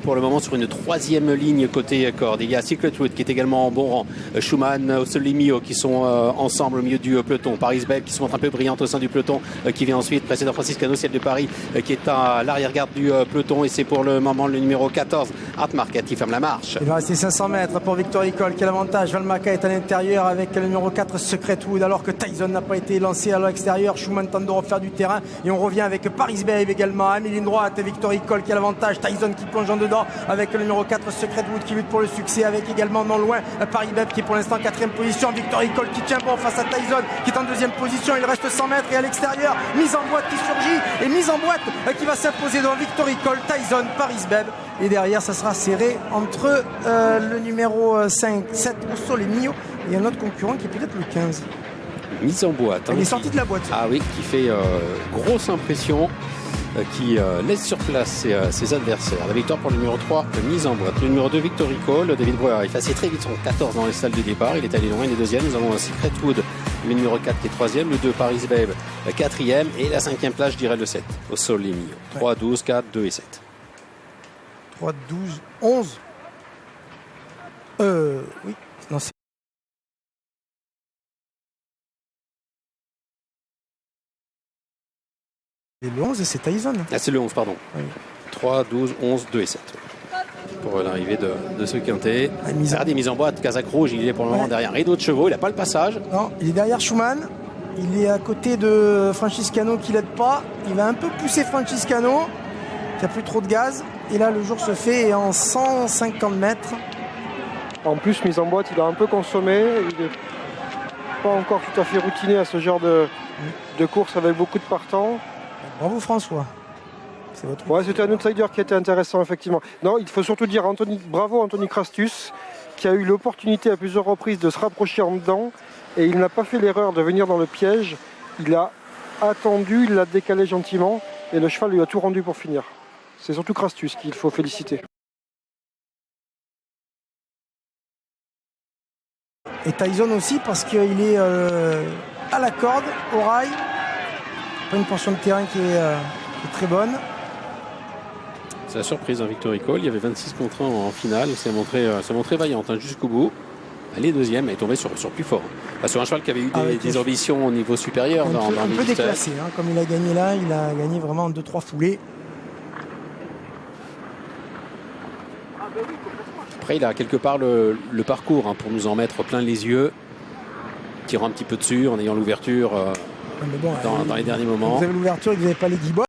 Pour le moment sur une troisième ligne côté corde. Il y a Secret Wood qui est également en bon rang. Schumann, Ossolimio qui sont ensemble au milieu du peloton. Paris Beb qui se montre un peu brillante au sein du peloton qui vient ensuite. Précédent Franciscano, Ciel de Paris qui est à l'arrière-garde du peloton. Et c'est pour le moment le numéro 14, Artmarket qui ferme la marche. Il va rester 500 mètres pour Victor Icole. Quel avantage. Valmaca est à l'intérieur avec le numéro 4, Secret Wood. Alors que Tyson n'a pas été lancé à l'extérieur. Schumann tente de refaire du terrain. Et on revient avec Paris Beb également. À mi-ligne droite, Victor Icole qui a l'avantage. Tyson qui plonge en dedans avec le numéro 4, Secret Wood qui lutte pour le succès, avec également non loin Paris Beb qui est pour l'instant 4e position. Victor Icole qui tient bon face à Tyson qui est en 2e position. Il reste 100 mètres et à l'extérieur, mise en boîte qui surgit et mise en boîte qui va s'imposer devant Victor Icole, Tyson, Paris Beb. Et derrière, ça sera serré entre le numéro 5, 7, Ossolimio et un autre concurrent qui est peut-être le 15. Mise en boîte. Il est sorti de la boîte. Ah oui, qui fait grosse impression. Qui laisse sur place ses adversaires. La victoire pour le numéro 3, mise en boîte. Le numéro 2, Victor Icole. David Breuer effacé très vite son 14 dans les salles de départ. Il est allé loin, il est deuxième. Nous avons un Secret Wood, le numéro 4 qui est troisième. Le 2, Paris Beb, 4e. Et la 5e place, je dirais le 7, Ossolimio. 3, 12, 4, 2 et 7. 3, 12, 11. Oui. Non, c'est... Et le 11, c'est Tyson. Ah, c'est le 11, pardon. Oui. 3, 12, 11, 2 et 7. Pour l'arrivée de ce quintet. Regardez, mise en boîte, Casac Rouge, il est pour le moment derrière rideau de chevaux, il n'a pas le passage. Non, il est derrière Schumann. Il est à côté de Franciscano qui l'aide pas. Il va un peu pousser Franciscano, qui a plus trop de gaz. Et là, le jour se fait en 150 mètres. En plus, mise en boîte, il a un peu consommé. Il n'est pas encore tout à fait routiné à ce genre de course avec beaucoup de partants. Bravo François. Ouais, c'était un outsider qui était intéressant, effectivement. Non, il faut surtout dire bravo Anthony Crastus, qui a eu l'opportunité à plusieurs reprises de se rapprocher en dedans, et il n'a pas fait l'erreur de venir dans le piège. Il a attendu, il l'a décalé gentiment, et le cheval lui a tout rendu pour finir. C'est surtout Crastus qu'il faut féliciter. Et Tyson aussi, parce qu'il est à la corde, au rail. Pas une portion de terrain qui est très bonne. C'est la surprise, Victor Icole. Il y avait 26 contre 1 en finale. C'est montré vaillante jusqu'au bout. Elle est deuxième, elle est tombée sur plus fort. Sur un cheval qui avait eu des ambitions au niveau supérieur. Un peu déclassé, hein, comme il a gagné là. Il a gagné vraiment en 2-3 foulées. Après, il a quelque part le parcours pour nous en mettre plein les yeux. Tirant un petit peu dessus en ayant l'ouverture dans les derniers moments. Vous avez l'ouverture et vous n'avez pas les 10 bois.